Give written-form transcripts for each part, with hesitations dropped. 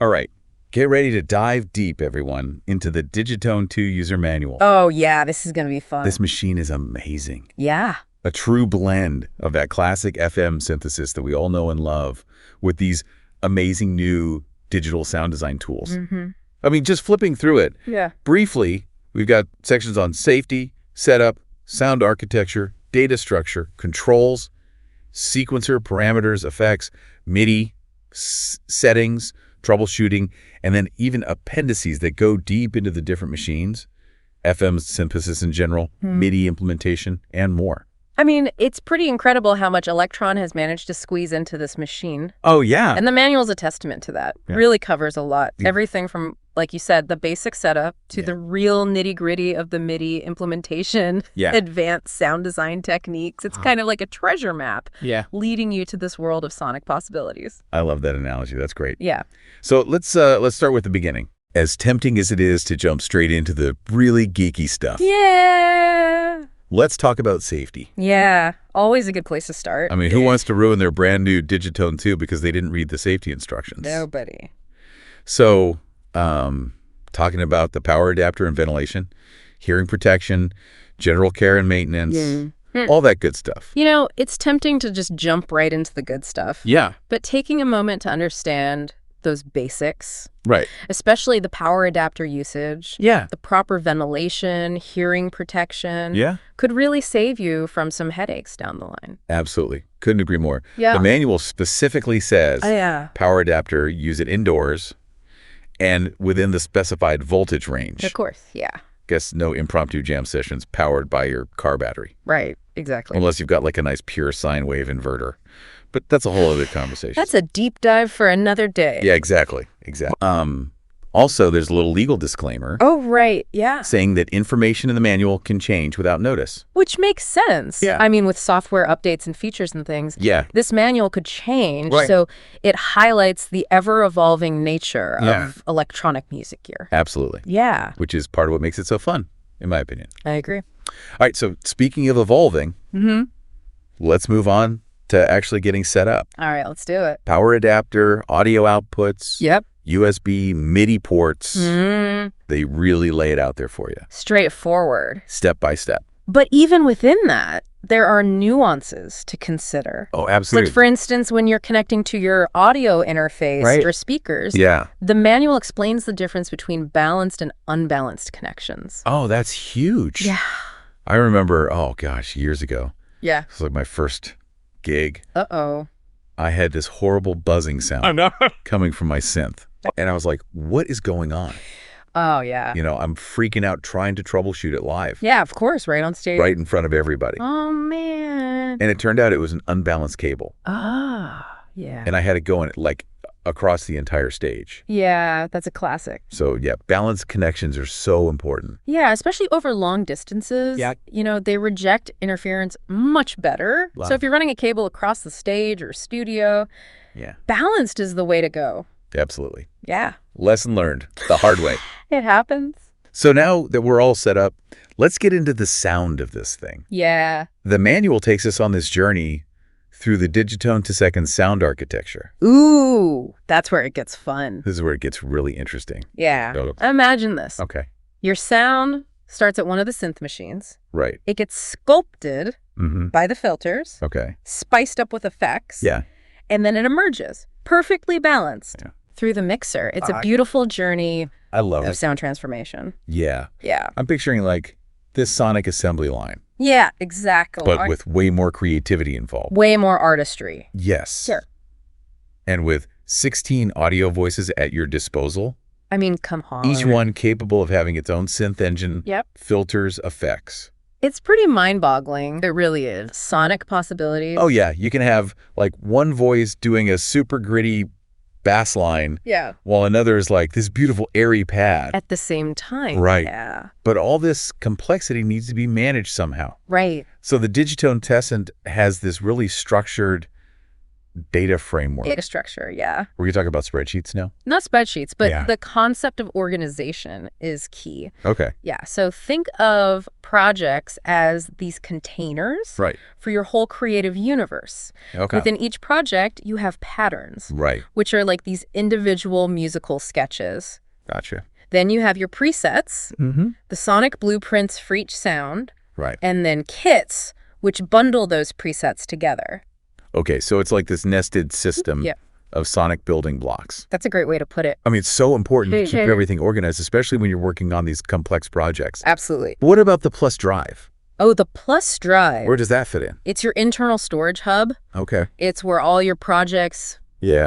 All right, get ready to dive deep, everyone, into the Digitone 2 user manual. Oh, yeah, this is going to be fun. This machine is amazing. Yeah. A true blend of that classic FM synthesis that we all know and love with these amazing new digital sound design tools. I mean, just flipping through it. Yeah. Briefly, we've got sections on safety, setup, sound architecture, data structure, controls, sequencer, parameters, effects, MIDI, settings, troubleshooting, and then even appendices that go deep into the different machines, FM synthesis in general, MIDI implementation, and more. I mean, it's pretty incredible how much Elektron has managed to squeeze into this machine. Oh, yeah. And the manual's a testament to that. Yeah. Really covers a lot. Yeah. Everything from, like you said, the basic setup to the real nitty-gritty of the MIDI implementation, advanced sound design techniques. It's kind of like a treasure map leading you to this world of sonic possibilities. I love that analogy. That's great. Yeah. So let's start with the beginning. As tempting as it is to jump straight into the really geeky stuff. Yeah. Let's talk about safety. Yeah. Always a good place to start. I mean, who wants to ruin their brand new Digitone 2 because they didn't read the safety instructions? Nobody. So, talking about the power adapter and ventilation, hearing protection, general care and maintenance, all that good stuff. You know, it's tempting to just jump right into the good stuff. Yeah. But taking a moment to understand those basics, Right. especially the power adapter usage, Yeah. the proper ventilation, hearing protection, Yeah. could really save you from some headaches down the line. Absolutely. Couldn't agree more. Yeah. The manual specifically says Yeah. power adapter, use it indoors and within the specified voltage range. Of course. Yeah. Guess no impromptu jam sessions powered by your car battery. Right. Exactly. Unless you've got like a nice pure sine wave inverter. But that's a whole other conversation. That's a deep dive for another day. Yeah, exactly. Exactly. Also, there's a little legal disclaimer Oh, right. Yeah. saying that information in the manual can change without notice. Which makes sense. Yeah. I mean, with software updates and features and things, Yeah. this manual could change. Right. So it highlights the ever-evolving nature Yeah. of electronic music gear. Absolutely. Yeah. Which is part of what makes it so fun, in my opinion. I agree. All right, so speaking of evolving, let's move on to actually getting set up. All right, let's do it. Power adapter, audio outputs, Yep. USB, MIDI ports. They really lay it out there for you, Straightforward. step by step. But even within that, there are nuances to consider. Oh, absolutely. Like, for instance, when you're connecting to your audio interface Right. or speakers, Yeah. the manual explains the difference between balanced and unbalanced connections. Oh, that's huge. Yeah. I remember, oh gosh, years ago. Yeah. It was like my first gig. Uh-oh. I had this horrible buzzing sound coming from my synth. And I was like, what is going on? Oh, yeah. You know, I'm freaking out trying to troubleshoot it live. Yeah, of course, right on stage. Right in front of everybody. Oh, man. And it turned out it was an unbalanced cable. Yeah. And I had it going like across the entire stage. Yeah, that's a classic. So yeah, balanced connections are so important. Yeah, especially over long distances. Yeah. You know, they reject interference much better. Wow. So if you're running a cable across the stage or studio, balanced is the way to go. Absolutely. Yeah. Lesson learned the hard way. It happens. So now that we're all set up, let's get into the sound of this thing. Yeah. The manual takes us on this journey through the Digitone to second sound architecture. Ooh, that's where it gets fun. This is where it gets really interesting. Yeah. Oh. Imagine this. Okay. Your sound starts at one of the synth machines. Right. It gets sculpted by the filters, Okay. spiced up with effects. Yeah. And then it emerges, perfectly balanced, through the mixer. It's a beautiful journey I love of it. sound transformation. Yeah. Yeah. I'm picturing like this sonic assembly line, Yeah, exactly. but with way more creativity involved. way more artistry. Yes. Sure. And with 16 audio voices at your disposal, I mean, come on. each one capable of having its own synth engine, Yep. filters, effects. It's pretty mind-boggling. It really is. Sonic possibilities. Oh yeah, you can have like one voice doing a super gritty bass line Yeah. while another is like this beautiful airy pad. At the same time. Right. Yeah. But all this complexity needs to be managed somehow. Right. So the Digitone Tessent has this really structured Data framework. Data structure, yeah. We're going to talk about spreadsheets now? Not spreadsheets, but the concept of organization is key. Okay. Yeah, so think of projects as these containers for your whole creative universe. Okay. Within each project, you have patterns, which are like these individual musical sketches. Gotcha. Then you have your presets, the sonic blueprints for each sound, and then kits, which bundle those presets together. Okay, so it's like this nested system of sonic building blocks. That's a great way to put it. I mean, it's so important to keep everything organized, especially when you're working on these complex projects. Absolutely. What about the plus drive? Oh, the plus drive. Where does that fit in? It's your internal storage hub. Okay. It's where all your projects,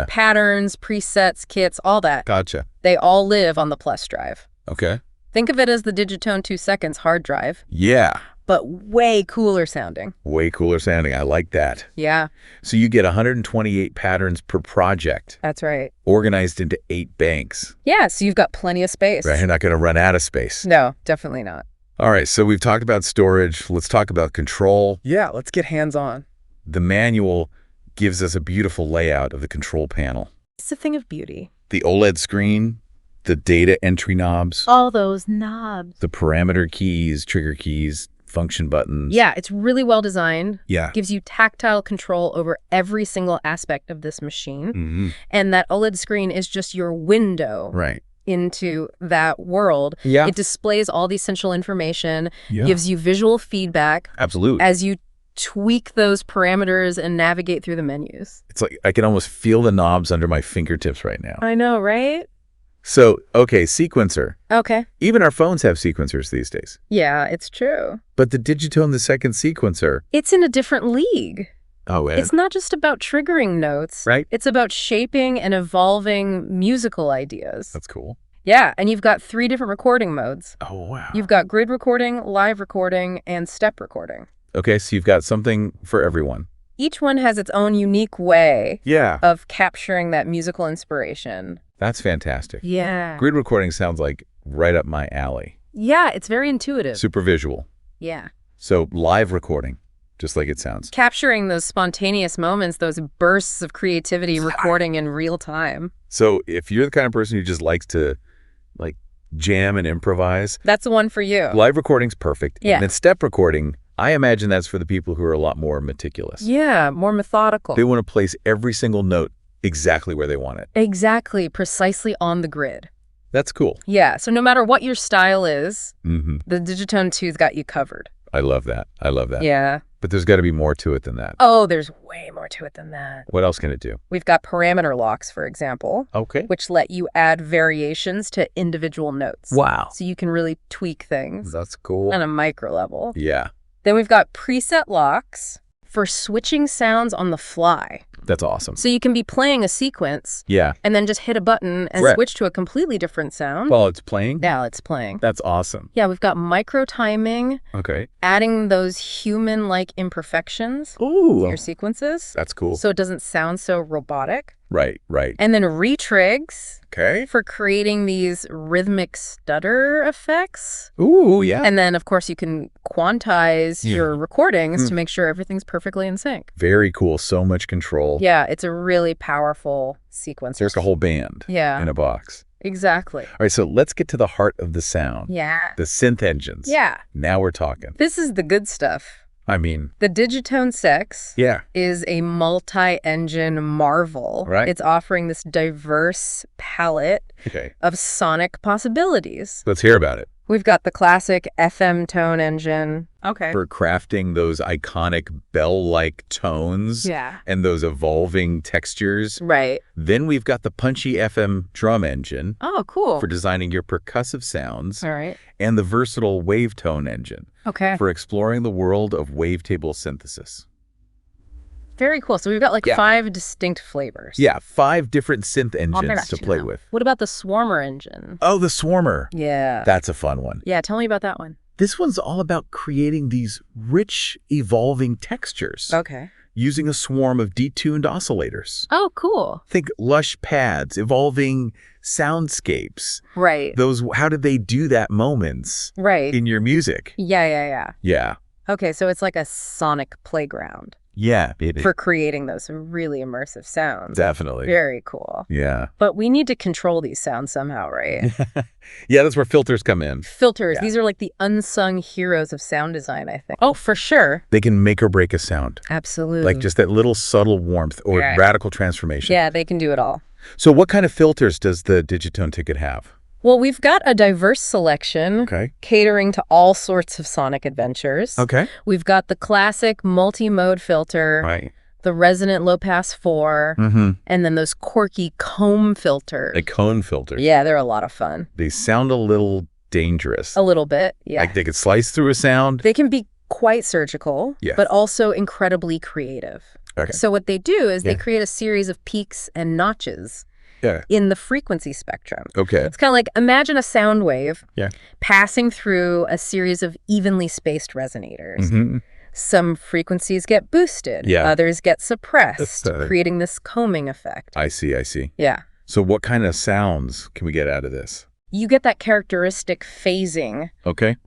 patterns, presets, kits, all that. Gotcha. They all live on the plus drive. Okay. Think of it as the Digitone 2 seconds hard drive. Yeah. But way cooler sounding. Way cooler sounding. I like that. Yeah. So you get 128 patterns per project. That's right. Organized into 8 banks. Yeah, so you've got plenty of space. Right, you're not going to run out of space. No, definitely not. All right, so we've talked about storage. Let's talk about control. Yeah, let's get hands-on. The manual gives us a beautiful layout of the control panel. It's a thing of beauty. The OLED screen, the data entry knobs. All those knobs. The parameter keys, trigger keys, function buttons. Yeah, it's really well designed. Yeah. Gives you tactile control over every single aspect of this machine. And that OLED screen is just your window into that world. Yeah. It displays all the essential information, gives you visual feedback. Absolutely. As you tweak those parameters and navigate through the menus. It's like I can almost feel the knobs under my fingertips right now. I know, right? So, okay, sequencer. Okay. Even our phones have sequencers these days. Yeah, it's true. But the Digitone the second sequencer. It's in a different league. Oh, Ed. It's not just about triggering notes. Right. It's about shaping and evolving musical ideas. That's cool. Yeah, and you've got 3 different recording modes. Oh, wow. You've got grid recording, live recording, and step recording. Okay, so you've got something for everyone. Each one has its own unique way Yeah. of capturing that musical inspiration. That's fantastic. Yeah. Grid recording sounds like right up my alley. Yeah, it's very intuitive. Super visual. Yeah. So live recording, just like it sounds. Capturing those spontaneous moments, those bursts of creativity, recording in real time. So if you're the kind of person who just likes to like jam and improvise. That's the one for you. Live recording's perfect. Yeah. And then step recording, I imagine that's for the people who are a lot more meticulous. Yeah, more methodical. They want to place every single note exactly where they want it. Exactly, precisely on the grid. That's cool. Yeah, so no matter what your style is, Mm-hmm. the Digitone 2's got you covered. I love that. I love that. Yeah. But there's got to be more to it than that. Oh, there's way more to it than that. What else can it do? We've got parameter locks, for example, Okay. which let you add variations to individual notes. Wow. So you can really tweak things That's cool. on a micro level. Yeah. Then we've got preset locks for switching sounds on the fly. That's awesome. So you can be playing a sequence Yeah. and then just hit a button and Right. switch to a completely different sound. While it's playing? Now it's playing. That's awesome. Yeah, we've got micro timing, Okay. adding those human-like imperfections to Ooh. your sequences. That's cool. So it doesn't sound so robotic. Right, right. And then retrigs Okay. for creating these rhythmic stutter effects. Ooh, yeah. And then, of course, you can quantize Yeah. your recordings to make sure everything's perfectly in sync. Very cool. So much control. Yeah, it's a really powerful sequencer. There's a whole band Yeah, in a box. exactly. All right, so let's get to the heart of the sound. Yeah. The synth engines. Yeah. Now we're talking. This is the good stuff. I mean, The Digitone 6 yeah. is a multi-engine marvel. Right. It's offering this diverse palette Okay. of sonic possibilities. Let's hear about it. We've got the classic FM tone engine. Okay. For crafting those iconic bell-like tones Yeah. and those evolving textures. Right. Then we've got the punchy FM drum engine Oh, cool. for designing your percussive sounds, All right. and the versatile wavetone engine Okay. for exploring the world of wavetable synthesis. Very cool. So we've got like Yeah. 5 distinct flavors. Yeah, 5 different synth engines to play with. What about the Swarmer engine? Oh, the Swarmer. Yeah. That's a fun one. Yeah, tell me about that one. This one's all about creating these rich, evolving textures Okay. using a swarm of detuned oscillators. Oh, cool. Think lush pads, evolving soundscapes. Right. Those how did they do that moments Right. in your music? Yeah. Yeah. Okay, so it's like a sonic playground. Yeah, for creating those really immersive sounds. Definitely. Very cool. Yeah. But we need to control these sounds somehow, right? Yeah, that's where filters come in. Filters. Yeah. These are like the unsung heroes of sound design, I think. Oh, for sure. They can make or break a sound. Absolutely. Like just that little subtle warmth or radical transformation. Yeah, they can do it all. So what kind of filters does the Digitone ticket have? Well, we've got a diverse selection catering to all sorts of sonic adventures. Okay. We've got the classic multi-mode filter, the resonant low-pass 4, and then those quirky comb filters. A cone filter. Yeah, they're a lot of fun. They sound a little dangerous. A little bit, yeah. Like they could slice through a sound. They can be quite surgical, but also incredibly creative. Okay. So what they do is they create a series of peaks and notches in the frequency spectrum. Okay. It's kind of like, imagine a sound wave passing through a series of evenly spaced resonators. Some frequencies get boosted, others get suppressed, creating this combing effect. I see. Yeah. So what kind of sounds can we get out of this? You get that characteristic phasing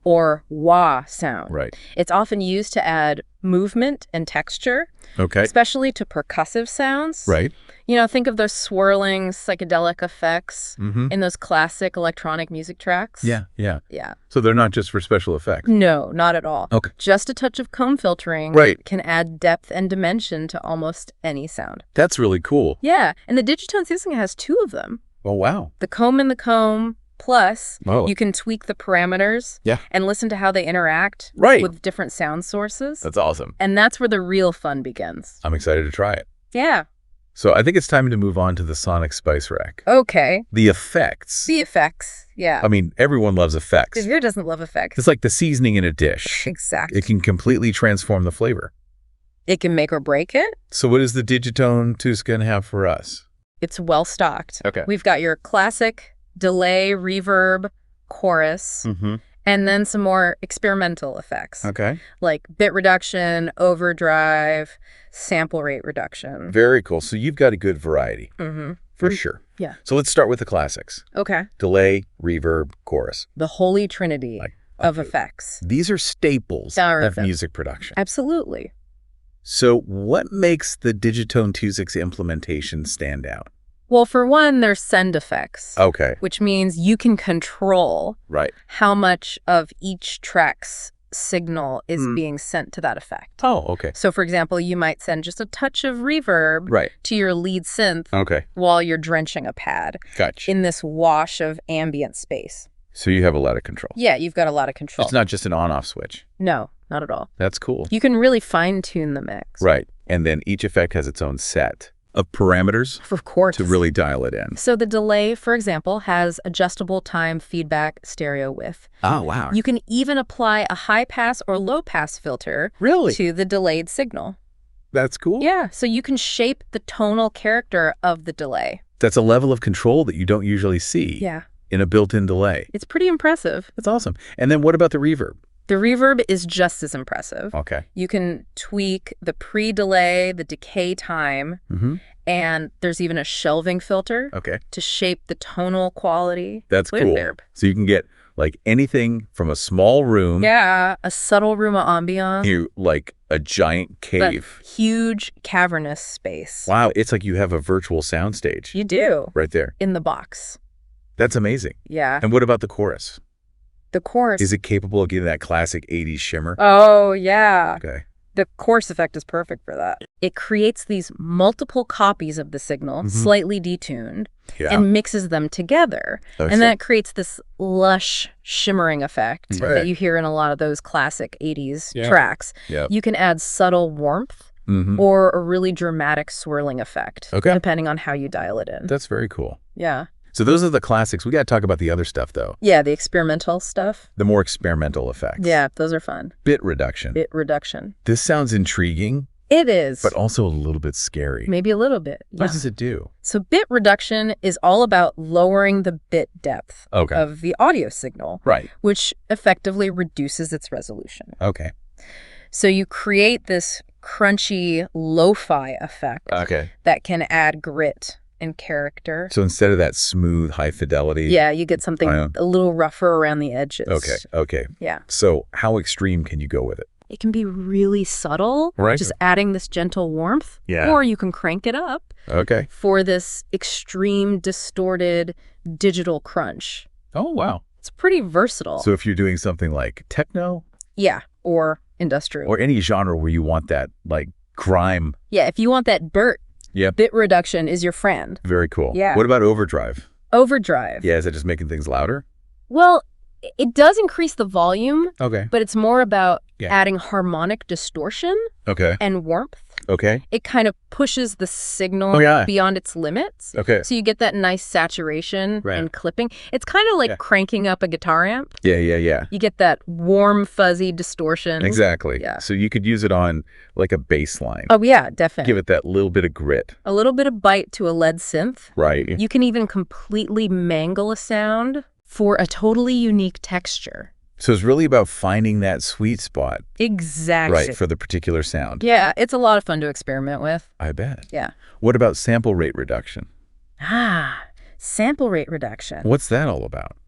or wah sound. Right. It's often used to add movement and texture, especially to percussive sounds. Right. You know, think of those swirling psychedelic effects in those classic electronic music tracks. Yeah. Yeah. So they're not just for special effects? No, not at all. Okay. Just a touch of comb filtering can add depth and dimension to almost any sound. That's really cool. Yeah. And the Digitone system has 2 of them. Oh, wow. The comb and the comb. Plus, you can tweak the parameters and listen to how they interact with different sound sources. That's awesome. And that's where the real fun begins. I'm excited to try it. Yeah. So I think it's time to move on to the Sonic Spice Rack. Okay. The effects. The effects, yeah. I mean, everyone loves effects. Who doesn't love effects? It's like the seasoning in a dish. Exactly. It can completely transform the flavor. It can make or break it. So what does the Digitone Tuscan have for us? It's well stocked. Okay. We've got your classic delay, reverb, chorus, and then some more experimental effects. Okay. Like bit reduction, overdrive, sample rate reduction. Very cool. So you've got a good variety. For sure. Yeah. So let's start with the classics. Okay. Delay, reverb, chorus. The holy trinity of effects. These are staples of music production. Absolutely. So what makes the Digitone 2.6 implementation stand out? Well, for one, there's send effects. Okay. Which means you can control how much of each track's signal is being sent to that effect. Oh, okay. So, for example, you might send just a touch of reverb to your lead synth while you're drenching a pad in this wash of ambient space. So you have a lot of control. Yeah, you've got a lot of control. It's not just an on-off switch. No, not at all. That's cool. You can really fine-tune the mix. Right. And then each effect has its own set of parameters of course to really dial it in. So the delay, for example, has adjustable time feedback stereo width. Oh, wow. You can even apply a high pass or low pass filter to the delayed signal. That's cool. Yeah, so you can shape the tonal character of the delay. That's a level of control that you don't usually see in a built-in delay. It's pretty impressive. That's awesome. And then what about the reverb? The reverb is just as impressive. Okay. You can tweak the pre-delay, the decay time, and there's even a shelving filter to shape the tonal quality. That's cool. So you can get like anything from a small room. Yeah, a subtle room of ambiance. To like a giant cave. But huge cavernous space. Wow, it's like you have a virtual soundstage. You do. Right there. In the box. That's amazing. Yeah. And what about the chorus? The chorus. Is it capable of giving that classic 80s shimmer? Oh, yeah. Okay. The chorus effect is perfect for that. It creates these multiple copies of the signal, slightly detuned, and mixes them together. And that creates this lush, shimmering effect that you hear in a lot of those classic 80s tracks. You can add subtle warmth or a really dramatic swirling effect, depending on how you dial it in. That's very cool. Yeah. So those are the classics. We got to talk about the other stuff, though. Yeah, the experimental stuff. The more experimental effects. Yeah, those are fun. Bit reduction. Bit reduction. This sounds intriguing. It is. But also a little bit scary. Maybe a little bit. What does it do? So bit reduction is all about lowering the bit depth of the audio signal. Right. Which effectively reduces its resolution. Okay. So you create this crunchy lo-fi effect that can add grit and character. So instead of that smooth, high fidelity. Yeah, you get something a little rougher around the edges. Okay. Yeah. So how extreme can you go with it? it can be really subtle, just adding this gentle warmth. Or you can crank it up for this extreme distorted digital crunch. Oh, wow. It's pretty versatile. So if you're doing something like techno? Yeah, or industrial. Or any genre where you want that, like, grime. Yeah, if you want that dirt, bit reduction is your friend. Very cool. Yeah. What about overdrive? Overdrive. Yeah, is that just making things louder? Well, it does increase the volume, but it's more about adding harmonic distortion and warmth. It kind of pushes the signal beyond its limits. So you get that nice saturation and clipping. It's kind of like cranking up a guitar amp. Yeah. You get that warm, fuzzy distortion. Exactly. Yeah. So you could use it on like a bass line. Oh, yeah, definitely. Give it that little bit of grit. A little bit of bite to a lead synth. Right. You can even completely mangle a sound for a totally unique texture. So it's really about finding that sweet spot. Exactly. Right, for the particular sound. Yeah, it's a lot of fun to experiment with. I bet. Yeah. What about sample rate reduction? Sample rate reduction. What's that all about?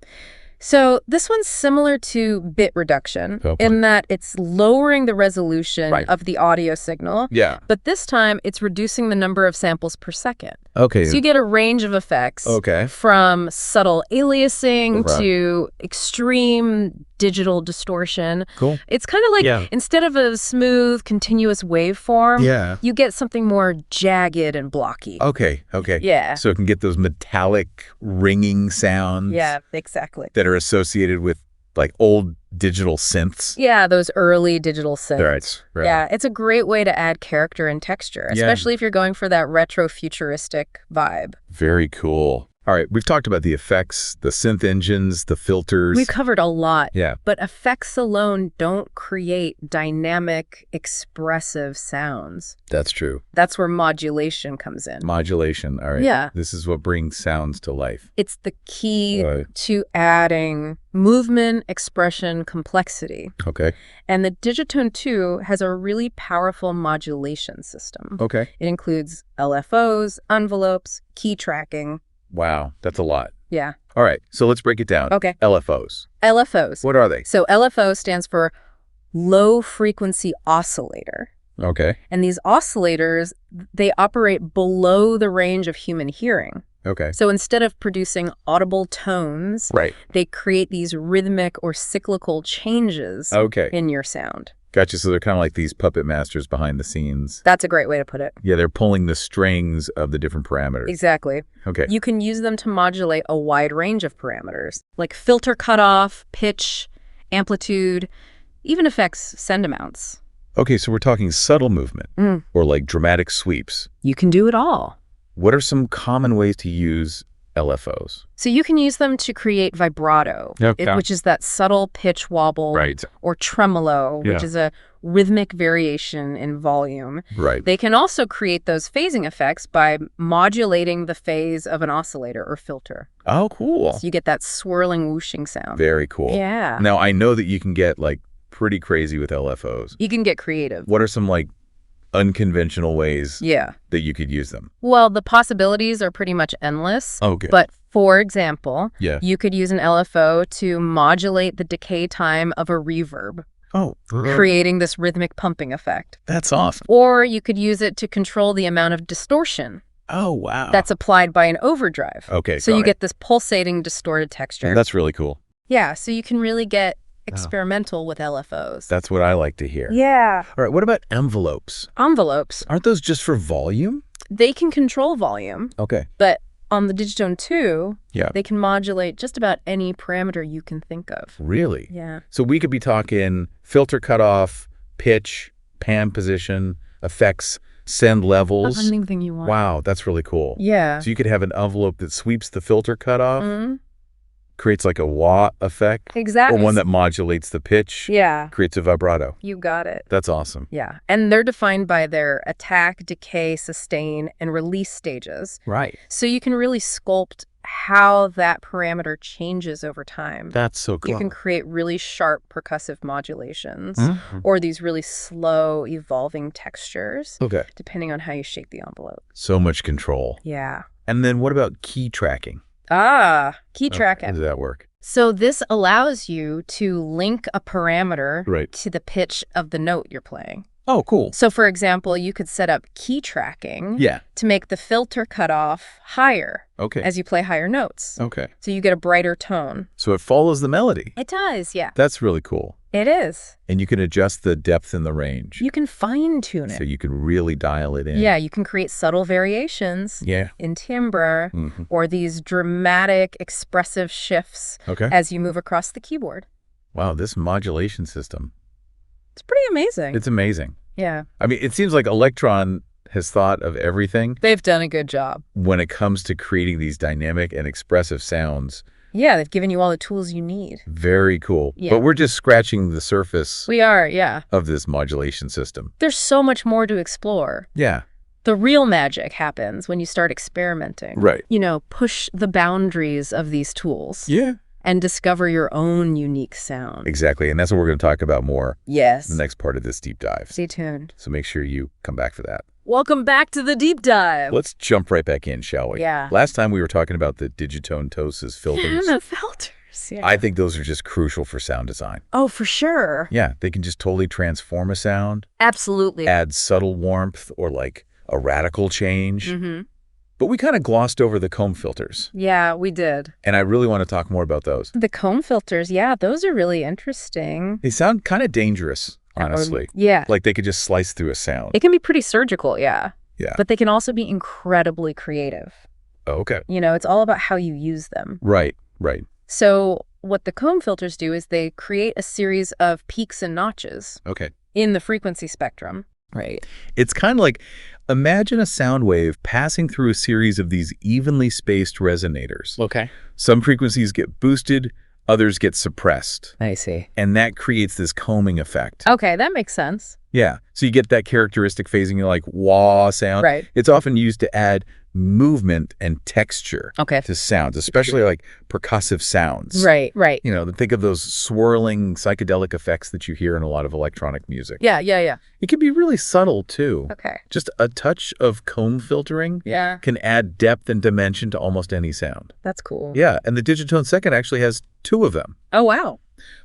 So this one's similar to bit reduction in that it's lowering the resolution of the audio signal. Yeah. But this time, it's reducing the number of samples per second. Okay. So you get a range of effects from subtle aliasing to extreme digital distortion. Cool. It's kind of like instead of a smooth, continuous waveform, you get something more jagged and blocky. Okay. Yeah. So it can get those metallic ringing sounds. Yeah, exactly. That are associated with like old digital synths. Yeah, those early digital synths. Right. Yeah, it's a great way to add character and texture, especially if you're going for that retro futuristic vibe. Very cool. All right, we've talked about the effects, the synth engines, the filters. We've covered a lot. Yeah. But effects alone don't create dynamic, expressive sounds. That's true. That's where modulation comes in. Modulation. All right. Yeah. This is what brings sounds to life. It's the key to adding movement, expression, complexity. Okay. And the Digitone 2 has a really powerful modulation system. Okay. It includes LFOs, envelopes, key tracking. Wow, that's a lot. Yeah. All right, so let's break it down. Okay. LFOs. LFOs. What are they? So LFO stands for low frequency oscillator. Okay. And these oscillators, they operate below the range of human hearing. Okay. So instead of producing audible tones, they create these rhythmic or cyclical changes in your sound. Gotcha. So they're kind of like these puppet masters behind the scenes. That's a great way to put it. Yeah, they're pulling the strings of the different parameters. Exactly. Okay. You can use them to modulate a wide range of parameters, like filter cutoff, pitch, amplitude, even affects send amounts. Okay, so we're talking subtle movement or like dramatic sweeps. You can do it all. What are some common ways to use LFOs? So you can use them to create vibrato, which is that subtle pitch wobble, or tremolo, which is a rhythmic variation in volume. They can also create those phasing effects by modulating the phase of an oscillator or filter. Oh, cool. So you get that swirling, whooshing sound. Very cool. Yeah. Now, I know that you can get like pretty crazy with LFOs. You can get creative. What are some like unconventional ways that you could use them? Well, the possibilities are pretty much endless. Okay. But for example, you could use an LFO to modulate the decay time of a reverb. Creating this rhythmic pumping effect. That's awesome. Or you could use it to control the amount of distortion. Oh, wow. That's applied by an overdrive. Okay. So you get this pulsating, distorted texture. That's really cool. Yeah. So you can really get experimental with LFOs. That's what I like to hear. Yeah. All right. What about envelopes? Envelopes. Aren't those just for volume? They can control volume. Okay. But on the Digitone 2, they can modulate just about any parameter you can think of. Really? Yeah. So we could be talking filter cutoff, pitch, pan position, effects, send levels. Anything you want. Wow, that's really cool. Yeah. So you could have an envelope that sweeps the filter cutoff, creates like a wah effect. Exactly. Or one that modulates the pitch. Yeah. Creates a vibrato. You got it. That's awesome. Yeah. And they're defined by their attack, decay, sustain, and release stages. Right. So you can really sculpt how that parameter changes over time. That's so cool. You can create really sharp percussive modulations or these really slow evolving textures depending on how you shape the envelope. So much control. Yeah. And then what about key tracking? Key tracking. How does that work? So this allows you to link a parameter Right. to the pitch of the note you're playing. Oh, cool. So, for example, you could set up key tracking to make the filter cutoff higher as you play higher notes. Okay. So you get a brighter tone. So it follows the melody. It does, yeah. That's really cool. It is. And you can adjust the depth and the range. You can fine-tune it. So you can really dial it in. Yeah, you can create subtle variations in timbre or these dramatic, expressive shifts as you move across the keyboard. Wow, this modulation system. It's pretty amazing. It's amazing. Yeah. I mean, it seems like Elektron has thought of everything. They've done a good job. When it comes to creating these dynamic and expressive sounds. Yeah, they've given you all the tools you need. Very cool. Yeah. But we're just scratching the surface. We are, yeah. Of this modulation system. There's so much more to explore. Yeah. The real magic happens when you start experimenting. Right. You know, push the boundaries of these tools. Yeah. And discover your own unique sound. Exactly. And that's what we're going to talk about more. Yes. In the next part of this deep dive. Stay tuned. So make sure you come back for that. Welcome back to the deep dive. Let's jump right back in, shall we? Yeah. Last time we were talking about the Digitone Tose's filters. Yeah, the filters. Yeah. I think those are just crucial for sound design. Oh, for sure. Yeah, they can just totally transform a sound. Absolutely. Add subtle warmth or like a radical change. But we kind of glossed over the comb filters. Yeah, we did. And I really want to talk more about those. The comb filters, yeah, those are really interesting. They sound kind of dangerous, honestly. Yeah. Like they could just slice through a sound. It can be pretty surgical, yeah. Yeah. But they can also be incredibly creative. Oh, okay. You know, it's all about how you use them. Right, right. So what the comb filters do is they create a series of peaks and notches in the frequency spectrum. Right. It's kind of like, imagine a sound wave passing through a series of these evenly spaced resonators. Okay. Some frequencies get boosted, others get suppressed. I see. And that creates this combing effect. Okay, that makes sense. Yeah. So you get that characteristic phasing, like wah sound. Right. It's often used to add movement and texture to sounds, especially like percussive sounds. Right, right. You know, think of those swirling psychedelic effects that you hear in a lot of electronic music. Yeah, yeah, yeah. It can be really subtle too. Okay. Just a touch of comb filtering can add depth and dimension to almost any sound. That's cool. Yeah, and the Digitone Second actually has two of them. Oh, wow.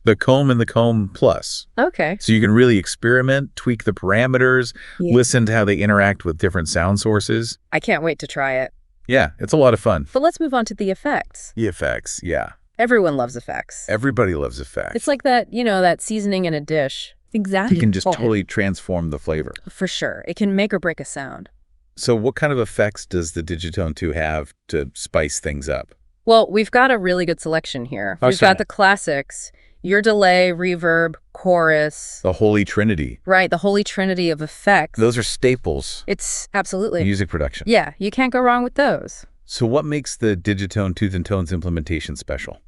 The Comb and the Comb Plus. Okay. So you can really experiment, tweak the parameters, listen to how they interact with different sound sources. I can't wait to try it. Yeah, it's a lot of fun. But let's move on to the effects. The effects, yeah. Everyone loves effects. Everybody loves effects. It's like that, you know, that seasoning in a dish. Exactly. You can just totally transform the flavor. For sure. It can make or break a sound. So what kind of effects does the Digitone 2 have to spice things up? Well, we've got a really good selection here. We've got the classics. Your delay, reverb, chorus. The Holy Trinity. Right, the Holy Trinity of effects. Those are staples. It's absolutely. Music production. Yeah, you can't go wrong with those. So what makes the Digitone Tooth and Tones implementation special?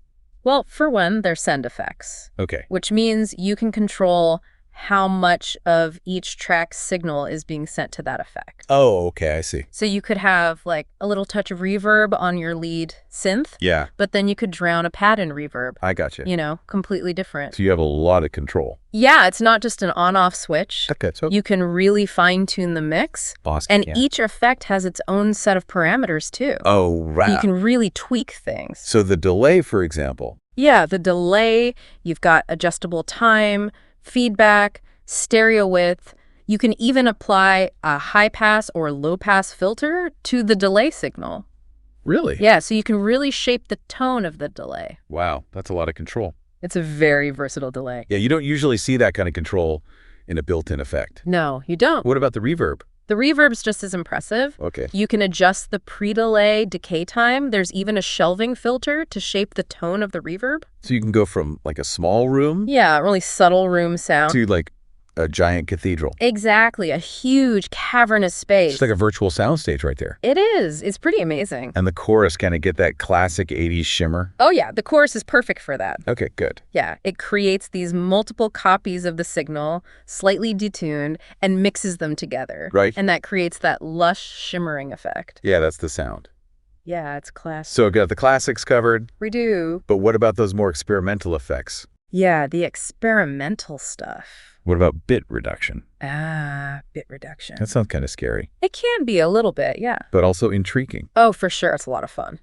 Well, for one, they're send effects. Okay. Which means you can control how much of each track's signal is being sent to that effect. Oh, okay, I see. So you could have like a little touch of reverb on your lead synth. Yeah. But then you could drown a pad in reverb. I gotcha. You know, completely different. So you have a lot of control. Yeah, it's not just an on-off switch. Okay, so you can really fine-tune the mix. And each effect has its own set of parameters too. Oh, right. You can really tweak things. So the delay, for example. Yeah, the delay, you've got adjustable time, feedback, stereo width. You can even apply a high-pass or low-pass filter to the delay signal. Really? Yeah, so you can really shape the tone of the delay. Wow, that's a lot of control. It's a very versatile delay. Yeah, you don't usually see that kind of control in a built-in effect. No, you don't. What about the reverb? The reverb's just as impressive. Okay. You can adjust the pre-delay decay time. There's even a shelving filter to shape the tone of the reverb. So you can go from like a small room? Yeah, really subtle room sound. To like a giant cathedral. Exactly. A huge cavernous space. It's like a virtual soundstage right there. It is. It's pretty amazing. And the chorus kind of get that classic 80s shimmer. Oh, yeah. The chorus is perfect for that. Okay, good. Yeah. It creates these multiple copies of the signal, slightly detuned, and mixes them together. Right. And that creates that lush shimmering effect. Yeah, that's the sound. Yeah, it's classic. So we've got the classics covered. We do. But what about those more experimental effects? Yeah, the experimental stuff. What about bit reduction? Ah, bit reduction. That sounds kind of scary. It can be a little bit, yeah. But also intriguing. Oh, for sure. It's a lot of fun.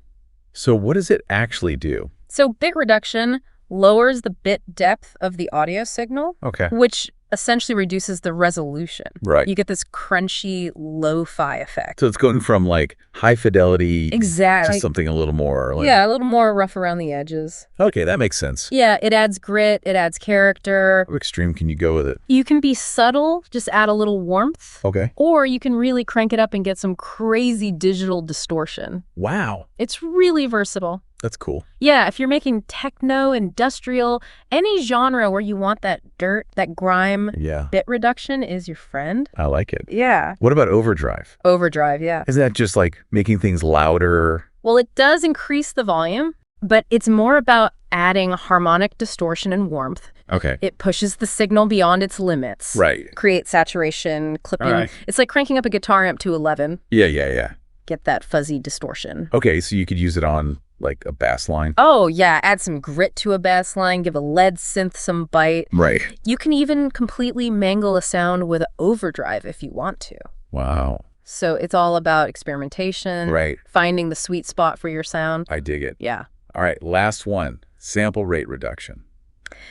So what does it actually do? So bit reduction lowers the bit depth of the audio signal, which essentially reduces the resolution. Right. You get this crunchy lo-fi effect. So it's going from like high fidelity to something a little more. Yeah, a little more rough around the edges. Okay, that makes sense. Yeah, it adds grit, it adds character. How extreme can you go with it? You can be subtle, just add a little warmth. Okay. Or you can really crank it up and get some crazy digital distortion. Wow. It's really versatile. That's cool. Yeah, if you're making techno, industrial, any genre where you want that dirt, that grime, bit reduction is your friend. I like it. Yeah. What about overdrive? Overdrive, yeah. Isn't that just like making things louder? Well, it does increase the volume, but it's more about adding harmonic distortion and warmth. Okay. It pushes the signal beyond its limits. Right. Create saturation, clipping. Right. It's like cranking up a guitar amp to 11. Yeah. Get that fuzzy distortion. Okay, so you could use it on like a bass line. Oh, yeah. Add some grit to a bass line, give a lead synth some bite. Right. You can even completely mangle a sound with overdrive if you want to. Wow. So it's all about experimentation. Right. Finding the sweet spot for your sound. I dig it. Yeah. All right, last one. Sample rate reduction.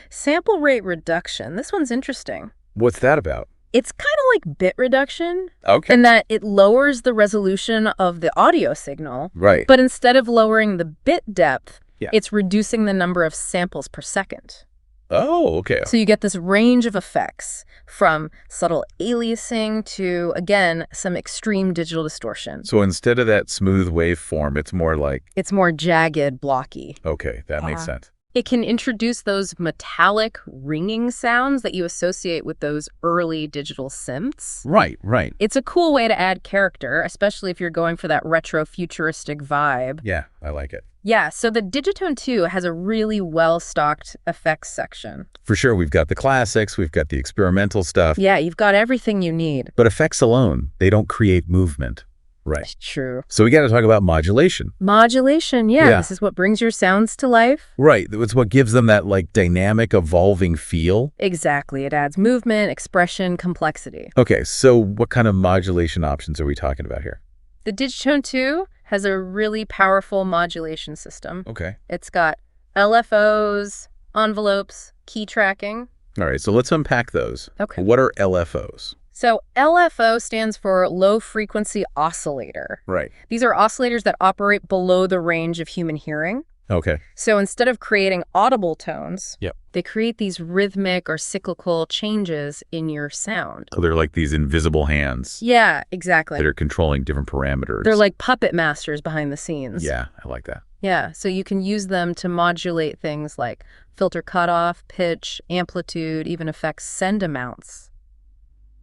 Sample rate reduction. This one's interesting. What's that about? It's kind of like bit reduction. Okay. In that it lowers the resolution of the audio signal. Right. But instead of lowering the bit depth, it's reducing the number of samples per second. Oh, okay. So you get this range of effects from subtle aliasing to, again, some extreme digital distortion. So instead of that smooth waveform, it's more like... It's more jagged, blocky. Okay, that makes sense. It can introduce those metallic ringing sounds that you associate with those early digital synths. Right. It's a cool way to add character, especially if you're going for that retro futuristic vibe. Yeah, I like it. Yeah, so the Digitone 2 has a really well-stocked effects section. For sure, we've got the classics, we've got the experimental stuff. Yeah, you've got everything you need. But effects alone, they don't create movement. Right. True. So we got to talk about modulation. Modulation, yeah. This is what brings your sounds to life. Right. It's what gives them that like dynamic, evolving feel. Exactly. It adds movement, expression, complexity. Okay, so what kind of modulation options are we talking about here? The Digitone 2 has a really powerful modulation system. Okay. It's got LFOs, envelopes, key tracking. All right, so let's unpack those. Okay. What are LFOs? So LFO stands for low frequency oscillator. Right. These are oscillators that operate below the range of human hearing. Okay. So instead of creating audible tones, yep, they create these rhythmic or cyclical changes in your sound. So they're like these invisible hands. Yeah, exactly. That are controlling different parameters. They're like puppet masters behind the scenes. Yeah, I like that. Yeah, so you can use them to modulate things like filter cutoff, pitch, amplitude, even affect send amounts.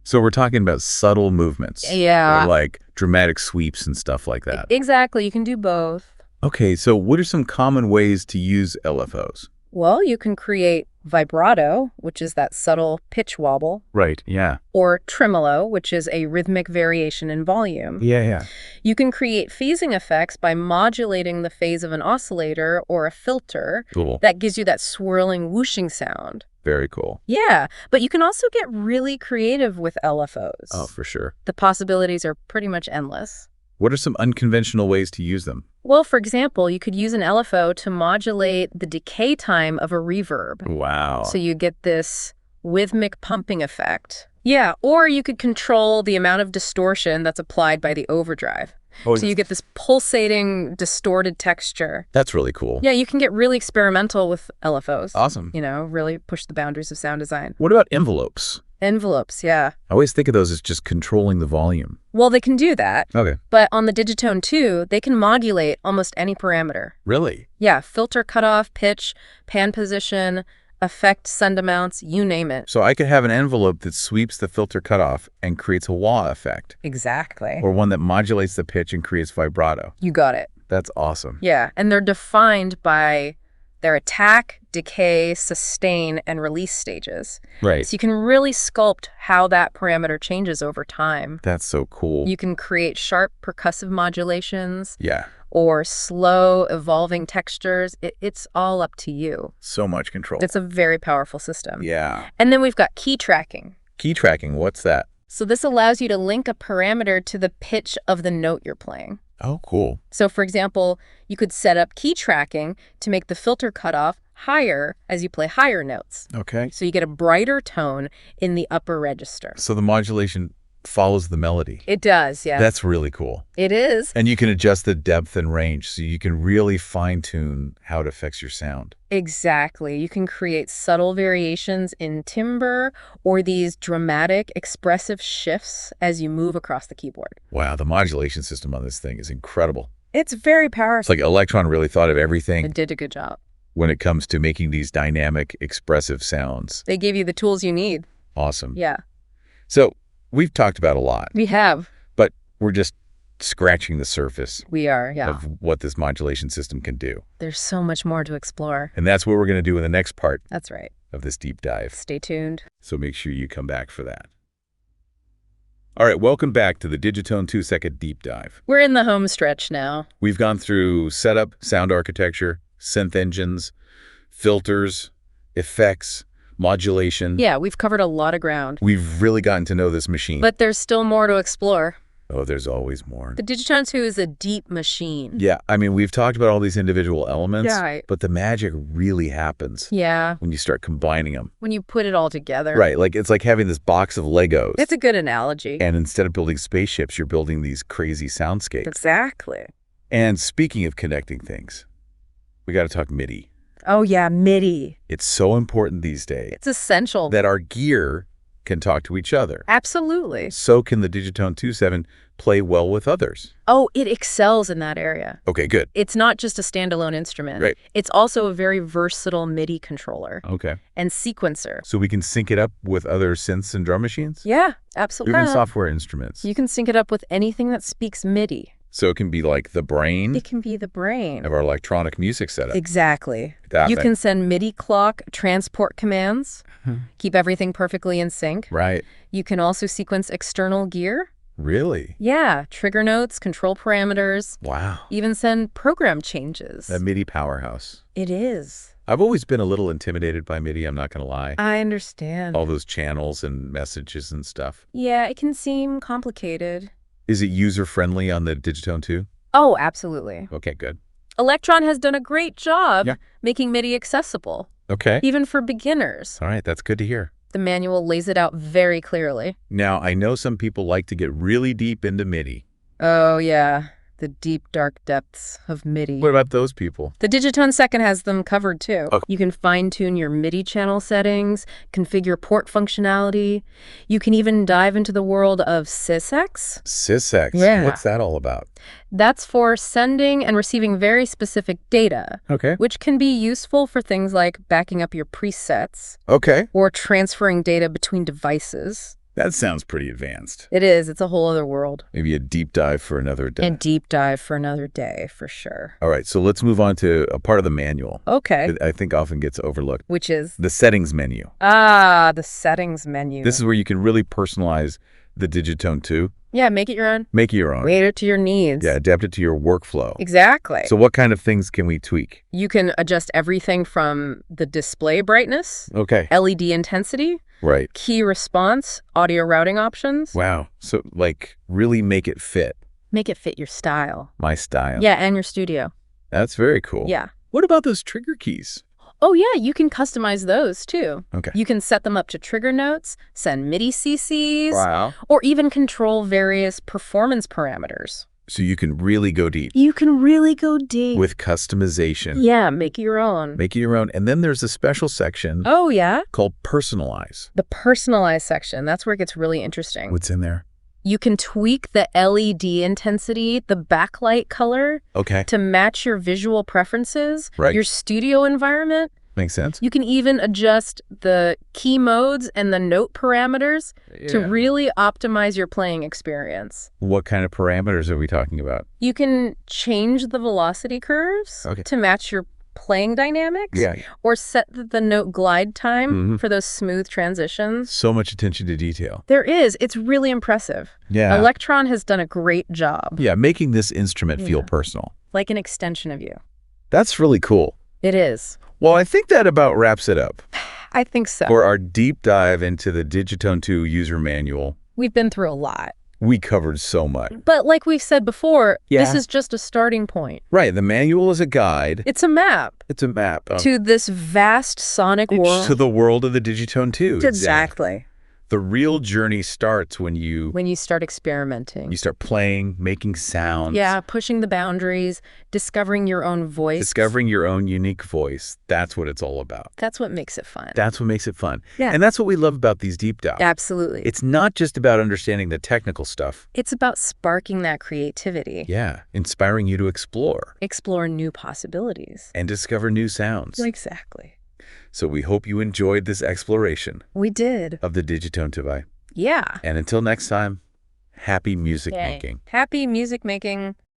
So we're talking about subtle movements. Yeah. Or like dramatic sweeps and stuff like that. Exactly. You can do both. Okay, so what are some common ways to use LFOs? Well, you can create vibrato, which is that subtle pitch wobble. Right, yeah. Or tremolo, which is a rhythmic variation in volume. Yeah. You can create phasing effects by modulating the phase of an oscillator or a filter. Cool. That gives you that swirling, whooshing sound. Very cool. Yeah, but you can also get really creative with LFOs. Oh, for sure. The possibilities are pretty much endless. What are some unconventional ways to use them? Well, for example, you could use an LFO to modulate the decay time of a reverb. Wow. So you get this rhythmic pumping effect. Yeah, or you could control the amount of distortion that's applied by the overdrive. Oh, so you get this pulsating, distorted texture. That's really cool. Yeah, you can get really experimental with LFOs. Awesome. You know, really push the boundaries of sound design. What about envelopes? Envelopes, yeah. I always think of those as just controlling the volume. Well, they can do that. Okay. But on the Digitone 2, they can modulate almost any parameter. Really? Yeah, filter cutoff, pitch, pan position, effect send amounts, you name it. So I could have an envelope that sweeps the filter cutoff and creates a wah effect. Exactly. Or one that modulates the pitch and creates vibrato. You got it. That's awesome. Yeah, and they're defined by their attack, decay, sustain, and release stages. Right. So you can really sculpt how that parameter changes over time. That's so cool. You can create sharp percussive modulations. Yeah. Or slow, evolving textures. It's all up to you. So much control. It's a very powerful system. Yeah. And then we've got key tracking. Key tracking, what's that? So this allows you to link a parameter to the pitch of the note you're playing. Oh, cool. So, for example, you could set up key tracking to make the filter cutoff higher as you play higher notes. Okay. So you get a brighter tone in the upper register. So the modulation follows the melody. It does, yes. That's really cool. It is. And you can adjust the depth and range, so you can really fine-tune how it affects your sound. Exactly. You can create subtle variations in timbre or these dramatic, expressive shifts as you move across the keyboard. Wow, the modulation system on this thing is incredible. It's very It's powerful. like Elektron really thought of everything It did a good job. when it comes to making these dynamic, expressive sounds. They gave you the tools you need. Awesome. Yeah. So we've talked about a lot, We have. but we're just scratching the surface We are, yeah. of what this modulation system can do. There's so much more to explore. And that's what we're going to do in the next part That's right. of this deep dive. Stay tuned. So make sure you come back for that. All right, welcome back to the Digitone 2-second deep dive. We're in the home stretch now. We've gone through setup, sound architecture, synth engines, filters, effects, modulation. Yeah, we've covered a lot of ground. We've really gotten to know this machine. But there's still more to explore. Oh, there's always more. The Digitone 2 is a deep machine. Yeah, I mean, we've talked about all these individual elements, Right. but the magic really happens Yeah, when you start combining them. when you put it all together. Right, like it's like having this box of Legos. It's a good analogy. And instead of building spaceships, you're building these crazy soundscapes. Exactly. And speaking of connecting things, we got to talk MIDI. Oh, yeah, MIDI. It's so important these days It's essential. that our gear can talk to each other. Absolutely. So can the Digitone 2.7 play well with others. Oh, it excels in that area. Okay, good. It's not just a standalone instrument. Right. It's also a very versatile MIDI controller Okay. and sequencer. So we can sync it up with other synths and drum machines? Yeah, absolutely. Even software instruments. You can sync it up with anything that speaks MIDI. So it can be like the brain It can be the brain. of our electronic music setup. Exactly. That You thing. can send MIDI clock transport commands, keep everything perfectly in sync. Right. You can also sequence external gear. Really? Yeah, trigger notes, control parameters, Wow. even send program changes. That MIDI powerhouse. It is. I've always been a little intimidated by MIDI, I'm not going to lie. I understand. All those channels and messages and stuff. Yeah, it can seem complicated. Is it user-friendly on the Digitone 2? Oh, absolutely. Okay, good. Elektron has done a great job Yeah. making MIDI accessible, Okay. even for beginners. All right, that's good to hear. The manual lays it out very clearly. Now, I know some people like to get really deep into MIDI. Oh, yeah. The deep, dark depths of MIDI. What about those people? The Digitone 2 has them covered, too. Okay. You can fine-tune your MIDI channel settings, configure port functionality. You can even dive into the world of SysX. SysX? Yeah. What's that all about? That's for sending and receiving very specific data, Okay. which can be useful for things like backing up your presets Okay. or transferring data between devices. That sounds pretty advanced. It is. It's a whole other world. Maybe a deep dive for another day. And deep dive for another day, for sure. All right, so let's move on to a part of the manual Okay. that I think often gets overlooked. Which is? The settings menu. Ah, the settings menu. This is where you can really personalize the Digitone 2. Yeah, make it your own. Make it your own. Cater to your needs. Yeah, adapt it to your workflow. Exactly. So what kind of things can we tweak? You can adjust everything from the display brightness, Okay. LED intensity, Right. key response, audio routing options. Wow. So, like, really make it fit Make it fit your style. my style. Yeah, and your studio. That's very cool. Yeah. What about those trigger keys? Oh, yeah, you can customize those, too. Okay. You can set them up to trigger notes, send MIDI CCs, Wow. or even control various performance parameters. So you can really go deep You can really go deep. with customization. Yeah, make it your own. Make it your own. And then there's a special section Oh, yeah? called Personalize. The personalized section. That's where it gets really interesting. What's in there? You can tweak the LED intensity, the backlight color, Okay. to match your visual preferences, Right. your studio environment. Makes sense? You can even adjust the key modes and the note parameters to really optimize your playing experience. What kind of parameters are we talking about? You can change the velocity curves Okay. to match your playing dynamics, Yeah. or set the note glide time Mhm. for those smooth transitions. So much attention to detail. There is. It's really impressive. Yeah. Elektron has done a great job, Yeah, making this instrument feel Yeah. personal. like an extension of you. That's really cool. It is. Well, I think that about wraps it up I think so. for our deep dive into the Digitone 2 user manual. We've been through a lot. We covered so much. But like we've said before, this is just a starting point. Right. The manual is a guide. It's a map. It's a map. To this vast sonic world. To the world of the Digitone 2. Exactly. The real journey starts when you start experimenting. You start playing, making sounds. Yeah, pushing the boundaries, discovering your own voice. Discovering your own unique voice. That's what it's all about. That's what makes it fun. That's what makes it fun. Yeah. And that's what we love about these deep dives. Absolutely. It's not just about understanding the technical stuff. It's about sparking that creativity. Yeah, inspiring you to explore. Explore new possibilities. And discover new sounds. Exactly. So we hope you enjoyed this exploration. We did. Of the Digitone 2. Yeah. And until next time, happy music making. Happy music making.